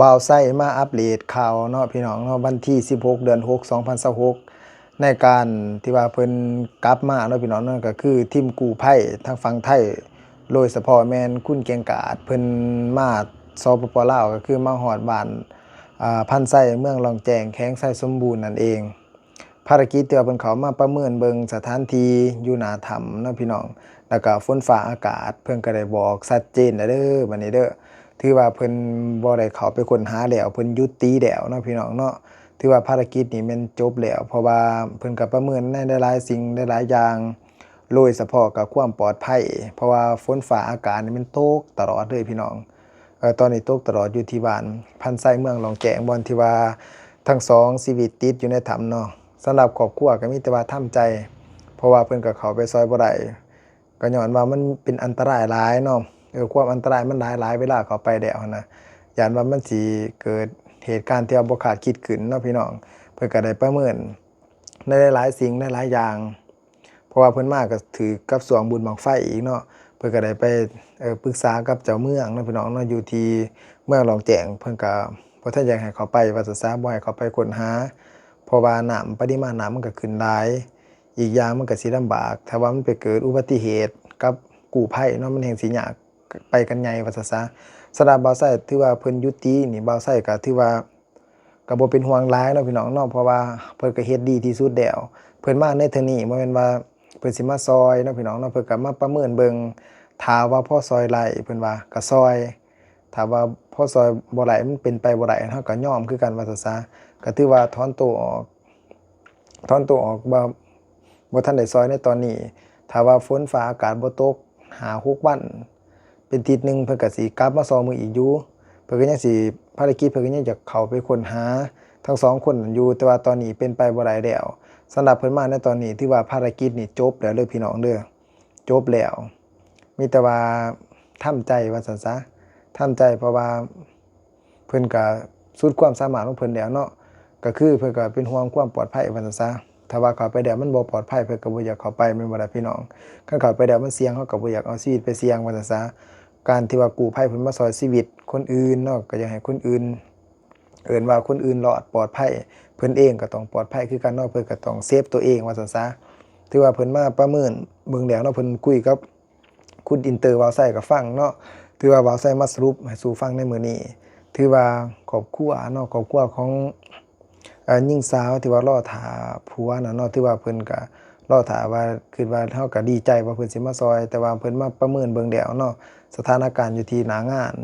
บ่าวไส้มาอัปเดตข่าวเนาะพี่น้องเนาะวันที่16เดือน6 2026ในการที่ว่าเพิ่นกลับมาเนาะพี่น้องเนาะก็คือทีมกู้ภัยทางฝั่งไทยโดยเฉพาะแม่นคุณเกียงกาจเพิ่นมาสปปลาวก็คือมาฮอดบ้านพันไส้เมืองลองแจ้งแข้งไส้สมบูรณ์นั่นเองภารกิจที่ว่าเพิ่นเข้ามาประเมินเบิ่งสถานที่อยู่หน้าถ้ำเนาะพี่น้องแล้วก็ฝนฟ้าอากาศเพิ่นก็ได้บอกชัดเจนแล้วเด้อบัดนี้เด้อ ถือว่าเพิ่นบ่ได้เข้าไปค้นหาแล้วเพิ่นยุติแล้วเนาะพี่น้องเนาะถือว่าภารกิจนี้แม่นจบแล้วเพราะว่าเพิ่นก็ประเมินในหลายๆสิ่งหลายๆอย่างโดยเฉพาะกับความปลอดภัยเพราะว่าฝนฟ้าอากาศนี่มันตกตลอดเลยพี่น้องตอนนี้ตกตลอดอยู่ที่บ้านพันไส้เมืองหลองแกงบ่อนที่ว่าทั้งสองชีวิตติดอยู่ในถ้ำเนาะสำหรับครอบครัวก็มีแต่ว่าทำใจเพราะว่าเพิ่นก็เข้าไปซอยบ่ได้ก็ย้อนว่ามันเป็นอันตรายหลายเนาะ ความอันตรายมันหลายเวลาเข้าไปแล้วนะย้านว่ามันสิเกิดเหตุการณ์ที่บ่คาดคิดขึ้นเนาะพี่น้องเพิ่นก็ได้ประเมินในหลายๆสิ่งหลายๆอย่างเพราะว่าเพิ่นมาก็ถือกับสวงบุญบั้งไฟอีกเนาะเพิ่นก็ได้ไปปรึกษากับเจ้าเมืองเนาะพี่น้องเนาะอยู่ที่เมืองหลองแจ้งเพิ่นก็บ่ทันอยากให้เข้าไปว่าซะบ่ให้เข้าไปค้นหาเพราะว่าน้ำปริมาณน้ำมันก็ขึ้นหลายอีกอย่างมันก็สิลำบากถ้าว่ามันไปเกิดอุบัติเหตุกับกู้ภัยเนาะมันแฮ่งสิยาก ไปกันใหญ่ว่าซะสำหรับบ่าวไส้ถือว่าเพิ่นยุตินี่บ่าวไส้ก็ถือว่าก็บ่เป็นห่วงหลายเนาะพี่น้องเนาะเพราะว่าเพิ่นก็เฮ็ดดีที่สุดแล้วเพิ่นมาในเทื่อนี้บ่แม่นว่าเพิ่นสิมาซอยเนาะพี่น้องเนาะเพิ่นก็มาประเมินเบิ่งถ้าว่าพอซอยได้เพิ่นว่าก็ซอยถ้าว่าพอซอยบ่ได้มันเป็นไปบ่ได้เฮาก็ยอมคือกันว่าซะก็ถือว่าถอนตัวออกบ่ทันได้ซอยในตอนนี้ถ้าว่าฝนฟ้าอากาศบ่ตก5-6วัน เป็นทิศหนึ่งเพิ่นก็สิกลับมาซ้อมมืออีกอยู่เพิ่นก็ยังสิภารกิจเพิ่นก็ยังจะเข้าไปค้นหาทั้งสองคนนั้นอยู่แต่ว่าตอนนี้เป็นไปบ่ได้แล้วสำหรับเพิ่นมาในตอนนี้ถือว่าภารกิจนี่จบแล้วเด้อพี่น้องเด้อจบแล้วมีแต่ว่าทำใจว่าซั่นซะทำใจเพราะว่าเพิ่นก็สุดความสามารถของเพิ่นแล้วเนาะก็คือเพิ่นก็เป็นห่วงความปลอดภัยว่าซั่นซะถ้าว่าเข้าไปแล้วมันบ่ปลอดภัยเพิ่นก็บ่อยากเข้าไปแม่นบ่ล่ะพี่น้องคันเข้าไปแล้วมันเสี่ยงเฮาก็บ่อยากเอาชีวิตไปเสี่ยงว่าซั่นซะ การที่ว่ากู้ภัยเพิ่นมาช่วยชีวิตคนอื่นเนาะก็อยากให้คนอื่นเอิ้นว่าคนอื่นรอดปลอดภัยเพิ่นเองก็ต้องปลอดภัยคือกันเนาะเพิ่นก็ต้องเซฟตัวเองว่าซั่นซะถือว่าเพิ่นมาประเมินเบิ่งแล้วเนาะเพิ่นคุยกับคุณอินเตอร์วาวไซก็ฟังเนาะถือว่าวาวไซมาสรุปให้สู่ฟังในมื้อนี้ถือว่าครอบครัวเนาะครอบครัวของหญิงสาวที่ว่ารอท่าผัวน่ะเนาะถือว่าเพิ่นก็รอท่าว่าคิดว่าเฮาก็ดีใจว่าเพิ่นสิมาช่วยแต่ว่าเพิ่นมาประเมินเบิ่งแล้วเนาะ สถานการณ์อยู่ที่หน้างาน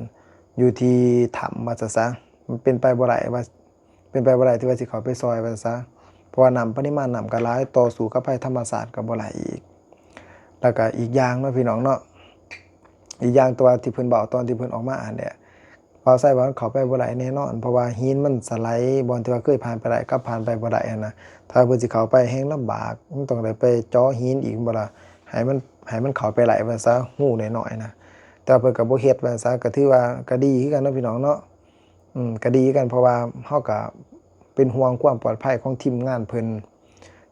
อยู่ที่ถ้ำว่าซะมันเป็นไปบ่ได้ว่าเป็นไปบ่ได้ที่ว่าสิเข้าไปซอยว่าซะเพราะว่าน้ำปริมาณน้ำก็หลายต่อสู้กับภัยธรรมชาติก็บ่ไหลอีกแล้วก็อีกอย่างเนาะพี่น้องเนาะอีกอย่างตัวที่เพิ่นเว้าตอนที่เพิ่นออกมาเนี่ยเว้าใส่ว่าเข้าไปบ่ได้แน่นอนเพราะว่าหินมันสไลด์บ่อนที่ว่าเคยผ่านไปได้กับผ่านไปบ่ได้หั้นนะถ้าเพิ่นสิเข้าไปแฮงลำบากมันต้องได้ไปเจาะหินอีกบ่ล่ะให้มันเข้าไปไหลว่าซะหูน้อยๆนะ แต่เพิ่นก็บ่เฮ็ดว่าซะก็ถือว่าก็ดีคือกันเนาะพี่น้องเนาะก็ดีคือกันเพราะว่าเฮาก็เป็นห่วงความปลอดภัยของทีมงานเพิ่น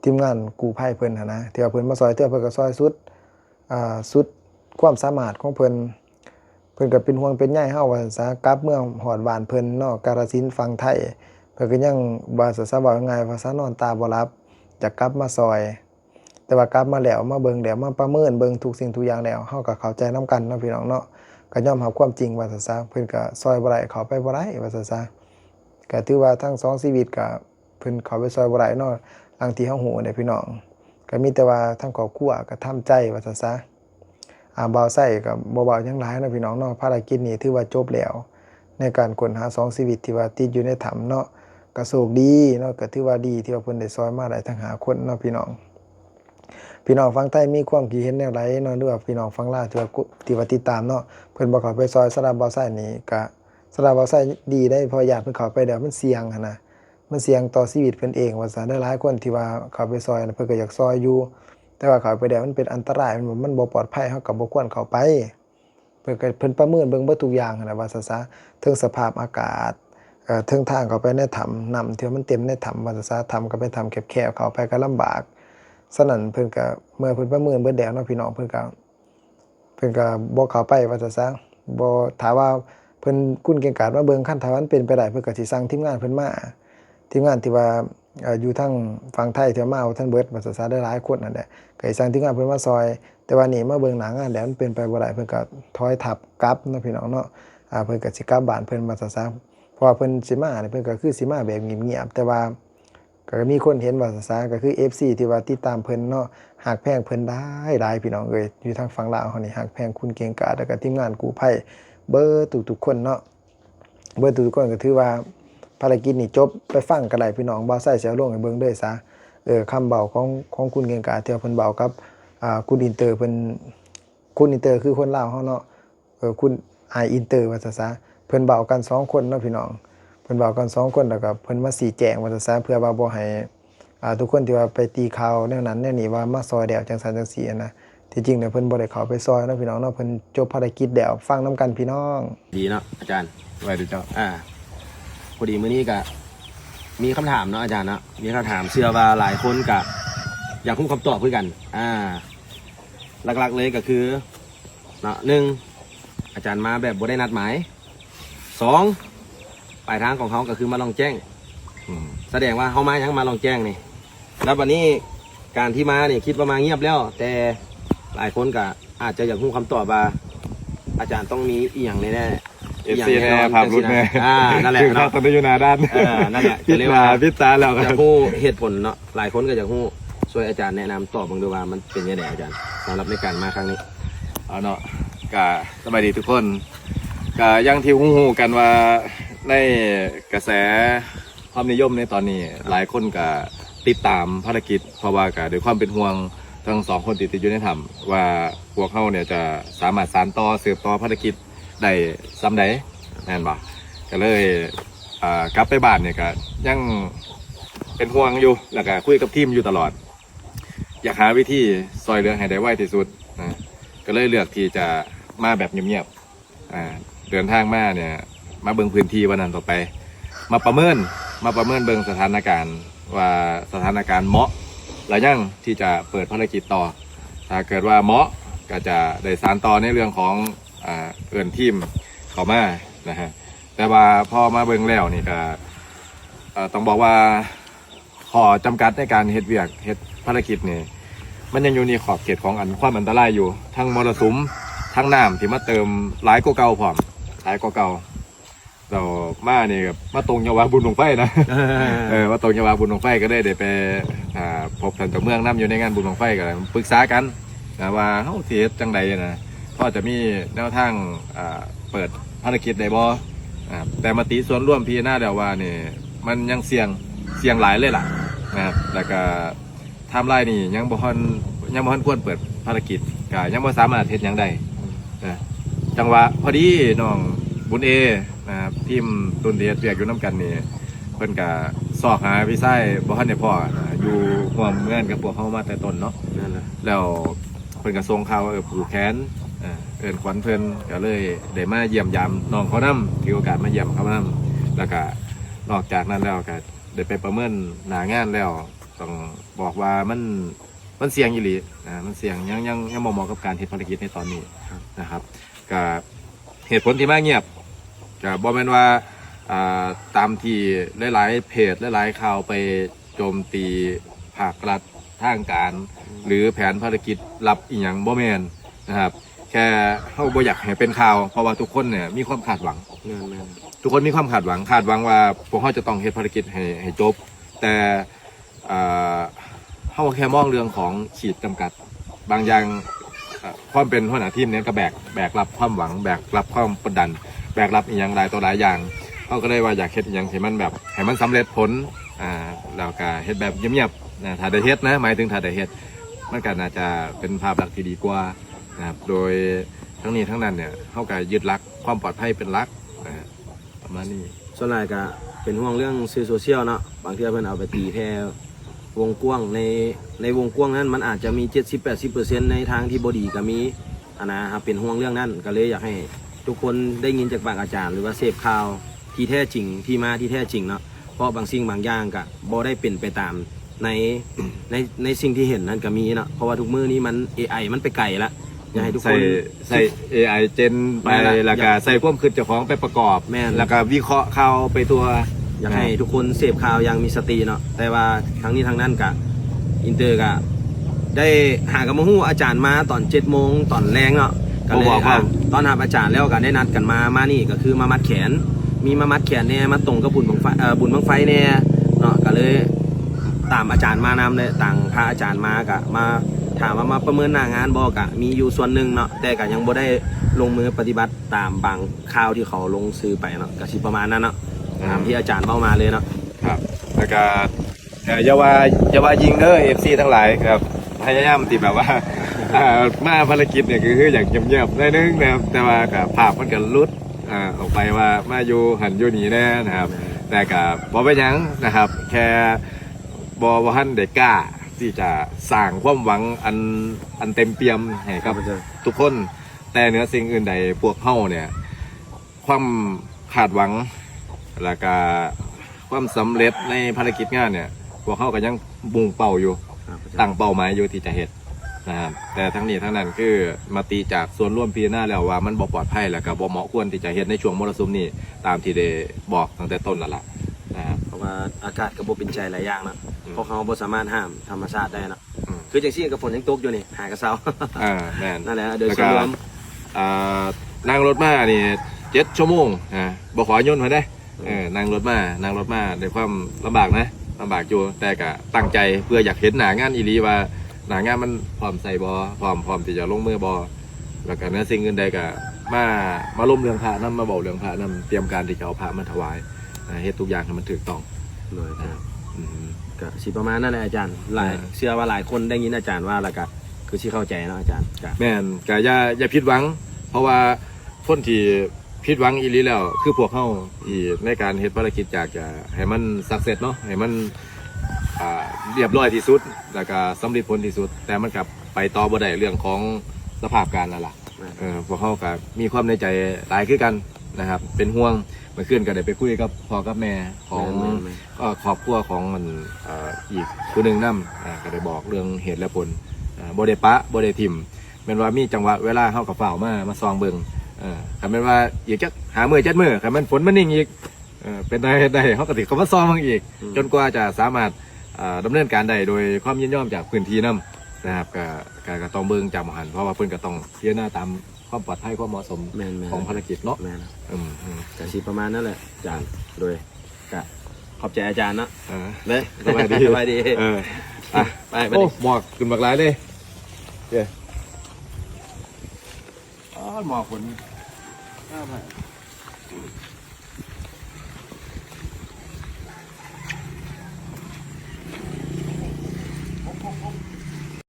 ทีมงานกู้ภัยเพิ่นหั้นนะที่ว่าเพิ่นมาซอยเทื่อเพิ่นก็ซอยสุดความสามารถของเพิ่นก็เป็นห่วงเป็นใยเฮาว่าซั่นซะกลับเมืองฮอดบ้านเพิ่นเนาะกาฬสินธุ์ฝั่งไทยเพิ่นก็ยังว่าซั่นซะเว้าง่ายๆว่าซะนอนตาบ่หลับจะกลับมาซอย แต่ว่ากลับมาแล้วมาเบิ่งแล้วมาประเมินเบิ่งทุกสิ่งทุกอย่างแล้วเฮาก็เข้าใจนำกันเนาะพี่น้องเนาะก็ยอมรับความจริงว่าซั่นซะเพิ่นก็ช่วยบ่ได้เข้าไปบ่ได้ว่าซั่นซะก็ถือว่าทั้งสองชีวิตก็เพิ่นเข้าไปช่วยบ่ได้เนาะบางที่เฮาฮู้เนี่ยพี่น้องก็มีแต่ว่าทั้งครอบครัวก็ทำใจว่าซั่นซะบ่าวไส้ก็บ่เว้าหยังหลายเนาะพี่น้องเนาะภารกิจนี้ถือว่าจบแล้วในการค้นหาสองชีวิตที่ว่าติดอยู่ในถ้ำเนาะก็โชคดีเนาะก็ถือว่าดีที่ว่าเพิ่นได้ช่วยมาได้ทั้ง5คนเนาะพี่น้อง พี่น้องฝั่งไทยมีความคิดเห็นแนวใดเนาะหรือว่าพี่น้องฝั่งลาวที่ว่าติดตามเนาะเพิ่นบ่เข้าไปซอยสำหรับบ่าวไส้นี่ก็สำหรับบ่าวไส้ดีได้เพราะญาติเพิ่นเข้าไปแล้วมันเสี่ยงหั้นนะมันเสี่ยงต่อชีวิตเพิ่นเองว่าซั่นหลายๆคนที่ว่าเข้าไปซอยน่ะเพิ่นก็อยากซอยอยู่แต่ว่าเข้าไปแล้วมันเป็นอันตรายมันบ่ปลอดภัยเฮาก็บ่ควรเข้าไปเพิ่นประเมินเบิ่งเบิดทุกอย่างหั้นน่ะว่าซั่นซะเทิงสภาพอากาศเทิงทางเข้าไปในถ้ำน้ำที่ว่ามันเต็มในถ้ำว่าซั่นซะถ้ำก็เป็นถ้ำแคบๆเข้าไปก็ลำบาก ฉะนั้นเพิ่นก็เมื่อเพิ่นประเมินเบิดแล้วเนาะพี่น้องเพิ่นก็บ่เข้าไปว่าซั่นซะบ่ถ้าว่า เพิ่นคุณเก่งกาจมาเบิ่งคันถ้ามันเป็นไปได้เพิ่นก็สิสั่งทีมงานเพิ่นมาทีมงานที่ว่าอยู่ทางฝั่งไทยที่มาเอาท่านเบิดภาษาได้หลายคนนั่นแหละก็สิสั่งทีมงานเพิ่นมาซอยแต่ว่านี่มาเบิ่งหน้างานแล้วมันเป็นไปบ่ได้เพิ่นก็ถอยทับกลับเนาะพี่น้องเนาะเพิ่นก็สิกลับบ้านเพิ่นภาษาเพราะว่าเพิ่นสิมาเนี่ยเพิ่นก็คือสิมาแบบเงียบๆแต่ว่าก็มีคนเห็นภาษาก็คือ FC ที่ว่าติดตามเพิ่นเนาะหักแพงเพิ่นได้หลายพี่น้องเอ้ยอยู่ทางฝั่งลาวเฮานี่หักแพงคุณเก่งกาจแล้วก็ทีมงานกู้ภัยเบิดทุกๆคนเนาะเบิดทุกๆคนก็ถือว่าภารกิจนี้จบไปฟังกันได้พี่น้องบ่าวไส้สิเอาลงให้เบิ่งเด้อซะคำเบาของคุณเก่งกาจที่ว่าเพิ่นเบากับคุณอินเตอร์เพิ่นคุณอินเตอร์คือคนลาวเฮาเนาะคุณอายอินเตอร์ว่าซะเพิ่นเบากัน2คนเนาะพี่น้องเพิ่นเบากัน2คนแล้วก็เพิ่นมาชี้แจงว่าซะเพื่อว่าบ่ให้ทุกคนที่ว่าไปตีข่าวแนวนั้นแนวนี้ว่ามาซอยแดวจังซั่นจังซี่นะที่จริงเนี่ยเพิ่นบ่ได้เข้าไปซอยเนาะพี่น้องเนาะเพิ่นจบภารกิจแล้วฟังนํกันพี่น้องดีเนาะอาจารย์ ไว้เดี๋ยวเจ้าพอดีมื้อนี้ก็มีคำถามเนาะอาจารย์เนาะมีคำถามเชื่อว่าหลายคนก็อยากรู้คำตอบคือกันหลักๆเลยก็คือเนาะ1อาจารย์มาแบบบ่ได้นัดหมาย2ปลายทางของเขาก็คือมาลองแจ้งแสดงว่าเขามายังมาลองแจ้งนี่แล้ววันนี้การที่มาเนี่ยคิดว่ามาเงียบแล้ว แต่หลายคนก็อาจจะอยากรู้คำตอบว่าอาจารย์ต้องมีอีหยังแน่FC แน่ภาพรุดแน่นั่นแหละเนาะตอนนี้อยู่หน้าด้านนั่นแหละพิจารณาพิจารณาแล้วอยากรู้เหตุผลเนาะหลายคนก็อยากรู้ช่วยอาจารย์แนะนำตอบบ้างด้วยว่ามันเป็นยังไงอาจารย์สำหรับในการมาครั้งนี้เอาเนาะก็สบายดีทุกคนก็ยังที่ฮู้กันว่าในกระแสความนิยมในตอนนี้หลายคนก็ติดตามภารกิจเพราะว่าก็ด้วยความเป็นห่วงทั้ง2คนติดอยู่ในถ้ำว่าพวกเขาเนี่ยจะสามารถสานต่อสืบต่อภารกิจได้ซ้ำใดแน่นบ่ก็เลยกลับไปบ้านเนี่ยก็ยังเป็นห่วงอยู่แล้วก็คุยกับทีมอยู่ตลอดอยากหาวิธีซอยเหลือให้ได้ไวที่สุดนะก็เลยเลือกที่จะมาแบบเงียบๆเดินทางมาเนี่ยมาเบิ่งพื้นที่วันนั้นต่อไปมาประเมินเบิ่งสถานการณ์ว่าสถานการณ์เหมาะหรือยังที่จะเปิดภารกิจต่อถ้าเกิดว่าเหมาะก็จะได้สานต่อในเรื่องของเอื่นทีมเข้ามานะฮะแต่ว่าพอมาเบิ่งแล้วนี่ก็ต้องบอกว่าข้อจำกัดในการเฮ็ดเวียกเฮ็ดภารกิจนี่มันยังอยู่ในขอบเขตของความอันตรายอยู่ทั้งมรสุมทั้งน้ำที่มาเติมหลายกว่าเก่าพร้อมหลายกว่าเก่าเรามานี่กับมาตรงยาวาบุญหลวงไฟนะมาตรงยาวาบุญหลวงไฟก็ได้ไปพบท่านเจ้าเมืองน้ำอยู่ในงานบุญหลวงไฟกันปรึกษากันนะว่าเฮ้าเสียจังใดนะก็จะมีแนวทางเปิดภารกิจได้บ่แต่มติส่วนร่วมพี่หน้าเดียวว่านี่มันยังเสี่ยงหลายเลยล่ะนะครับแล้วก็ไทม์ไลน์นี่ยังบ่ทันควรเปิดภารกิจก็ยังบ่สามารถเฮ็ดหยังได้จังหวะพอดีน้องบุญเอนะครับทีมตุนเดียดเวียกอยู่น้ำกันนี่เพิ่นก็สอบหาพี่ไส้บ่ทันได้พ่ออยู่ร่วมงานกับพวกเขามาแต่ต้นเนาะแล้วเพิ่นก็ส่งข่าวว่าผูกแขนเอิ้นขวัญเพิ่นก็เลยได้มาเยี่ยมยามน้องเขานำถือโอกาสมาเยี่ยมเขานำแล้วก็นอกจากนั้นแล้วก็ได้ไปประเมินหน้างานแล้วต้องบอกว่ามันเสี่ยงอีหลีมันเสี่ยงยังบ่เหมาะกับการเฮ็ดภารกิจในตอนนี้นะครับก็เหตุผลที่มาเงียบก็บ่แม่นว่าตามที่หลายๆเพจหลายๆข่าวไปโจมตีภาครัฐทางการหรือแผนภารกิจลับอีหยังบ่แม่นนะครับแค่เฮาบ่อยากให้เป็นข่าวเพราะว่าทุกคนเนี่ยมีความคาดหวังทุกคนมีความคาดหวังว่าพวกเขาจะต้องเฮ็ดภารกิจให้จบแต่เฮาแค่มองเรื่องของขีดจำกัดบางอย่างความเป็นหัวหน้าทีมเนี่ยก็แบกรับความหวังแบกรับความกดดันแบกรับอีกอย่างหลายต่อหลายอย่างเขาก็เลยว่าอยากเฮ็ดอย่างที่มันแบบให้มันสำเร็จผลแล้วก็เฮ็ดแบบเงียบๆนะถ้าได้เฮ็ดนะหมายถึงถ้าได้เฮ็ดมันก็น่าจะเป็นภาพลักษณ์ที่ดีกว่านะครับโดยทั้งนี้ทั้งนั้นเนี่ยเขาก็ยึดหลักความปลอดภัยเป็นหลักประมาณนี้ส่วนใหญ่ก็เป็นห่วงเรื่องสื่อโซเชียลเนาะบางทีเพิ่นเอาไปตีแพร่วงกว้างในวงกว้างนั้นมันอาจจะมี 70-80% ในทางที่บ่ดีก็มีนะครับเป็นห่วงเรื่องนั้นก็เลยอยากให้ทุกคนได้ยินจากปากอาจารย์หรือว่าเสพข่าวที่แท้จริงที่มาที่แท้จริงเนาะเพราะบางสิ่งบางอย่างก็บ่ได้เป็นไปตามในสิ่งที่เห็นนั้นก็มีเนาะเพราะว่าทุกมื้อนี้มัน AI มันไปไกลละ อยากให้ทุกค ใส่ น ใส่ AI เจนไป แม่นละ แล้วก็ใส่ความคิดเจ้าของไปประกอบ แม่น แล้วก็วิเคราะห์ข่าวไปตัว อยากให้ทุกคนเสพข่าวอย่างมีสติเนาะแต่ว่าทั้งนี้ทั้งนั้นกะอินเตอร์กะได้หากับมาฮู้อาจารย์มาตอน7 โมงตอนแรงเนาะก็เลยตอนหาอาจารย์แล้วก็ได้นัดกันมานี่ก็คือมามัดแขน มีมามัดแขนเนี่ยมาตรงกับบุญบังไฟบุญบังไฟเนี่ยเนาะก็เลยตามอาจารย์มานำเลยต่างพาอาจารย์มากะมาถามว่ามาประเมินหน้างานบอกะมีอยู่ส่วนหนึ่งเนาะแต่ก็ยังบ่ได้ลงมือปฏิบัติตามบางข่าวที่เขาลงซื้อไปเนาะก็สิประมาณนั้นเนาะตามที่อาจารย์เล่ามาเลยเนาะ ครับแล้วก็อย่าว่ายิงเด้อ FC ทั้งหลายครับพยายามที่แบบว่า มาภารกิจเนี่ยคืออยากเงียบๆได้นึงนะครับแต่ว่ากับภาพมันก็ลุดออกไปว่ามาอยู่หันอยู่นี่แน่นะครับแต่กับบ่เป็นหยังนะครับ แค่บ่ทันได้กล้าที่จะสร้างความหวังอันเต็มเปี่ยมให้กับทุกคนแต่เหนือสิ่งอื่นใดพวกเฮาเนี่ยความคาดหวังแล้วก็ความสำเร็จในภารกิจงานเนี่ยพวกเขาก็ยังมุ่งเป้าอยู่ตั้งเป้าหมายอยู่ที่จะเฮ็ดนะครับแต่ทั้งนี้ทั้งนั้นคือมาตีจากส่วนร่วมพิจารณาแล้วว่ามันบ่ปลอดภัยแล้วก็บ่เหมาะควรที่จะเฮ็ดในช่วงมรสุมนี้ตามที่ได้บอกตั้งแต่ต้นแล้วล่ะนะครับ เพราะว่าอากาศก็บ่เป็นใจหลายอย่างเนาะเพราะเขาบ่สามารถห้ามธรรมชาติได้เนาะ อืม คือจังซี่กับฝนยังตกอยู่นี่หากระเซา แม่น นั่นแหละโดย แล้ว ส่ ก็ วนรวม นั่งรถมานี่7 ชั่วโมงบ่ขอย่นมาได้นั่งรถมาด้วยความลำบากนะลำบากอยู่แต่ก็ตั้งใจเพื่ออยากเห็นหน้างานอีหลีว่าหน้างานมันพร้อมใส่บ่พร้อมที่จะลงมือบ่แล้วก็เนื้อสิ่งอื่นใดก็มาล้มเรื่องพระนำมาบอกเรื่องพระนำเตรียมการที่จะเอาพระมาถวายเฮ็ดทุกอย่างให้มันถูกต้อง เลยครับ อืม ก็สิประมาณนั้นแหละอาจารย์หลายเชื่อว่าหลายคนได้ยินอาจารย์ว่าแล้วก็คือสิเข้าใจเนาะอาจารย์ก็ แม่นก็อย่าผิดหวัง เพราะว่าคนที่ผิดหวังอีหลีแล้วคือพวกเขาที่ในการเฮ็ดภารกิจอยากจะให้มันสักเสร็จเนาะให้มันเรียบร้อยที่สุดแล้วก็สำเร็จผลที่สุด แต่มันกลับไปต่อบ่ได้เรื่องของสภาพการนั่นล่ะพวกเขาก็มีความในใจหลายคือกันนะครับเป็นห่วงเมื่อคืนก็ได้ไปคุยกับพ่อกับแม่ของครอบครัวของมันอีกผู้หนึงนำก็ได้บอกเรื่องเหตุและผลบ่ได้ปะบ่ได้ทิ่มแม่นว่ามีจังหวะเวลาเฮากับฝ่าวมาซองเบิ่งคันแม่นว่าอีกจักหามื้อจัดมื้อคันแม่นฝนมันนิ่งอีกเป็นได้เฮาก็สิเข้ามาซองเบิ่งอีก จนกว่าจะสามารถดำเนินการได้โดยความยินยอมจากพื้นที่นํนะครับก็ต้องเบิ่งจากหมอหันเพราะว่าเพิ่นก็ต้องพิจารณาตามความปลอดภัยความเหมาะสม แม่นๆ ของภารกิจเนาะ แม่น อืม ก็สิประมาณนั้นแหละอาจารย์โดยก็ขอบใจอาจารย์เนาะ เลย สบายดีสบายดี อ่ะ ไป โอ้ ดิ หมอกขึ้นบักหลายเลยเย้หมอกฝน